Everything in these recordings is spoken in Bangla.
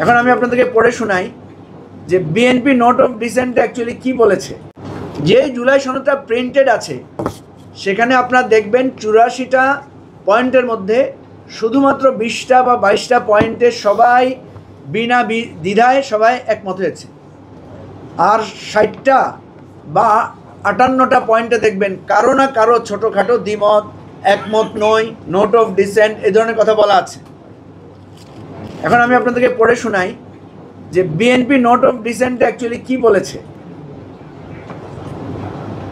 এখন আমি আপনাদেরকে পড়ে শোনাই যে BNP note of dissent actually কি বলেছে। যে জুলাই সনদটা প্রিন্টেড আছে সেখানে আপনারা দেখবেন 84টা পয়েন্টের মধ্যে শুধুমাত্র 20টা বা 22টা পয়েন্টে সবাই বিনা দ্বিধায় সবাই একমত হয়েছে, আর 60টা বা 58টা পয়েন্টে দেখবেন কারো না কারো ছোটোখাটো দ্বিমত, একমত নই, নোট অফ ডিসেন্ট এই ধরনের কথা বলা আছে। এখন আমি আপনাদেরকে পড়ে শোনাই যে BNP note of dissent actually কি বলেছে।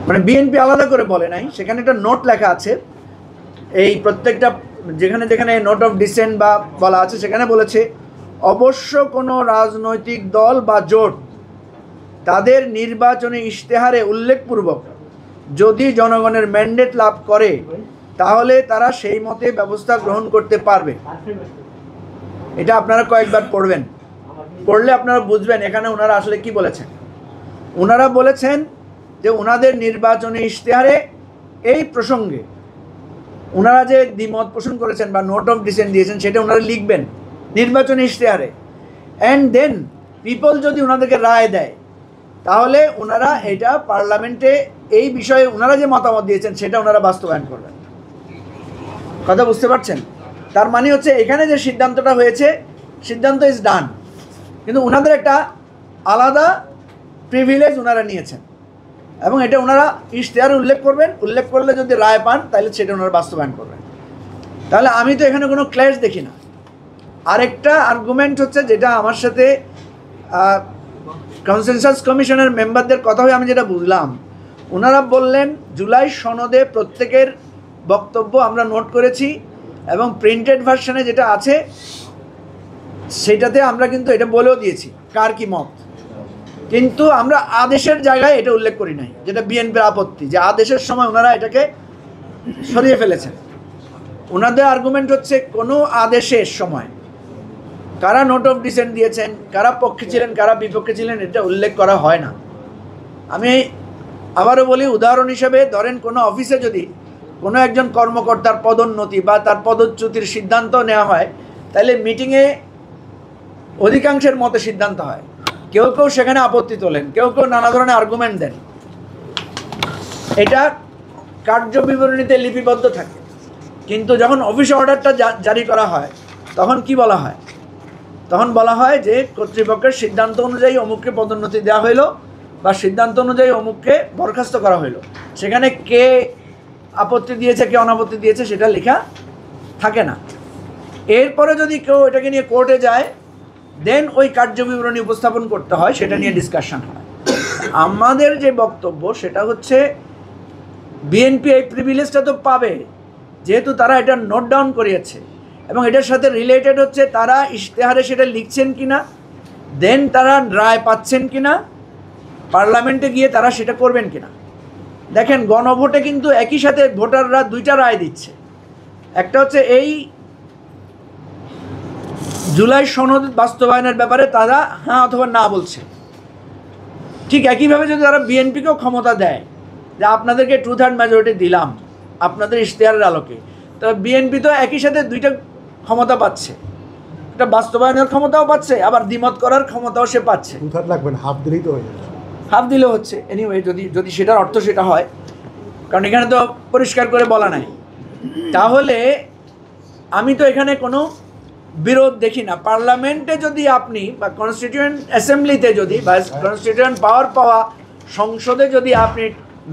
মানে বিএনপি আলাদা করে বলে নাই, সেখানে একটা নোট লেখা আছে। এই প্রত্যেকটা যেখানে যেখানে নোট অফ ডিসেন্ট বা বলা আছে সেখানে বলেছে অবশ্য কোনো রাজনৈতিক দল বা জোট তাদের নির্বাচনী ইশতেহারে উল্লেখপূর্বক যদি জনগণের ম্যান্ডেট লাভ করে তাহলে তারা সেই মতে ব্যবস্থা গ্রহণ করতে পারবে। এটা আপনারা কয়েকবার পড়বেন, পড়লে আপনারা বুঝবেন এখানে ওনারা আসলে কি বলেছেন। ওনারা বলেছেন যে ওনাদের নির্বাচনী ইশতেহারে এই প্রসঙ্গে ওনারা যে দ্বিমত পোষণ করেছেন বা নোট অফ ডিসেন্ট দিয়েছেন সেটা ওনারা লিখবেন নির্বাচনী ইশতেহারে। অ্যান্ড দেন পিপল যদি ওনাদেরকে রায় দেয় তাহলে ওনারা এটা পার্লামেন্টে এই বিষয়ে ওনারা যে মতামত দিয়েছেন সেটা ওনারা বাস্তবায়ন করবেন। কথা বুঝতে পারছেন? তার মানে হচ্ছে এখানে যে সিদ্ধান্তটা হয়েছে সিদ্ধান্ত ইজ ডান, কিন্তু ওনাদের একটা আলাদা প্রিভিলেজ ওনারা নিয়েছেন এবং এটা ওনারা ইশতেহারে উল্লেখ করবেন। উল্লেখ করলে যদি রায় পান তাহলে সেটা ওনারা বাস্তবায়ন করবেন। তাহলে আমি তো এখানে কোনো ক্ল্যাশ দেখি না। আরেকটা আর্গুমেন্ট হচ্ছে যেটা আমার সাথে কনসেনসাস কমিশনের মেম্বারদের কথা হয়ে আমি যেটা বুঝলাম, ওনারা বললেন জুলাই সনদে প্রত্যেকের বক্তব্য আমরা নোট করেছি এবং প্রিন্টেড ভার্সনে যেটা আছে সেটাতে আমরা কিন্তু এটা বলেও দিয়েছি কার কি মত, কিন্তু আমরা আদেশের জায়গায় এটা উল্লেখ করি নাই, যেটা বিএনপির আপত্তি যে আদেশের সময় ওনারা এটাকে সরিয়ে ফেলেছেন। ওনাদের আর্গুমেন্ট হচ্ছে কোনো আদেশের সময় কারা নোট অফ ডিসেন্ট দিয়েছেন, কারা পক্ষে ছিলেন, কারা বিপক্ষে ছিলেন এটা উল্লেখ করা হয় না। আমি আবারও বলি, উদাহরণ হিসেবে ধরেন কোনো অফিসে যদি কোনো একজন কর্মকর্তার পদোন্নতি বা তার পদচ্যুতির সিদ্ধান্ত নেওয়া হয় তাহলে মিটিংয়ে অধিকাংশের মতে সিদ্ধান্ত হয়। কেউ কেউ সেখানে আপত্তি তোলেন, কেউ কেউ নানা ধরনের আর্গুমেন্ট দেন। এটা কার্যবিবরণীতে লিপিবদ্ধ থাকে, কিন্তু যখন অফিস অর্ডারটা জারি করা হয় তখন কি বলা হয়? তখন বলা হয় যে কর্তৃপক্ষের সিদ্ধান্ত অনুযায়ী অমুককে পদোন্নতি দেওয়া হইল বা সিদ্ধান্ত অনুযায়ী অমুককে বরখাস্ত করা হইল। সেখানে কে আপত্তি দিয়েছে কে অনাপত্তি দিয়েছে সেটা লেখা থাকে না। এরপরে যদি কেউ এটাকে নিয়ে কোর্টে যায় দেন ওই কার্যবিবরণী উপস্থাপন করতে হয়, সেটা নিয়ে ডিসকাশন হয়। আমাদের যে বক্তব্য সেটা হচ্ছে বিএনপি এই প্রিভিলেজটা তো পাবে যেহেতু তারা এটা নোট ডাউন করিয়েছে এবং এটার সাথে রিলেটেড হচ্ছে তারা ইশতেহারে সেটা লিখছেন কিনা, দেন তারা রায় পাচ্ছেন কিনা, পার্লামেন্টে গিয়ে তারা সেটা করবেন কিনা। দেখেন গণভোটে কিন্তু একই সাথে ভোটাররা দুইটা রায় দিচ্ছে, একটা হচ্ছে এই জুলাই সনদ বাস্তবায়নের ব্যাপারে তারা হ্যাঁ অথবা না বলছে। ঠিক একইভাবে যদি তারা বিএনপিকেও ক্ষমতা দেয় যে আপনাদেরকে 2/3 মেজরিটি দিলাম আপনাদের ইশতেহারের আলোকে, তবে বিএনপি তো একই সাথে দুইটা ক্ষমতা পাচ্ছে, এটা বাস্তবায়নের ক্ষমতাও পাচ্ছে আবার দ্বিমত করার ক্ষমতাও সে পাচ্ছে। 2/3 লাগবে না, হাফ দিলেই তো হয়ে যাচ্ছে। হাফ দিলেও হচ্ছে এনিওয়ে, যদি সেটার অর্থ সেটা হয়, কারণ এখানে তো পরিষ্কার করে বলা নাই। তাহলে আমি তো এখানে কোনো বিরোধ দেখি না। পার্লামেন্টে যদি আপনি বা কনস্টিটিউয়েন্ট অ্যাসেম্বলিতে যদি বা কনস্টিটিউয়েন্ট পাওয়ার পাওয়া সংসদে যদি আপনি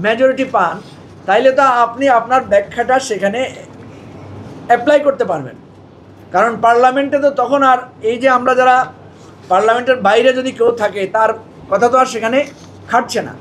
মেজরিটি পান তাইলে তো আপনি আপনার ব্যাখ্যাটা সেখানে অ্যাপ্লাই করতে পারবেন। কারণ পার্লামেন্টে তো তখন আর এই যে আমরা যারা পার্লামেন্টের বাইরে যদি কেউ থাকে তার কথা তো আর সেখানে খাটছে না।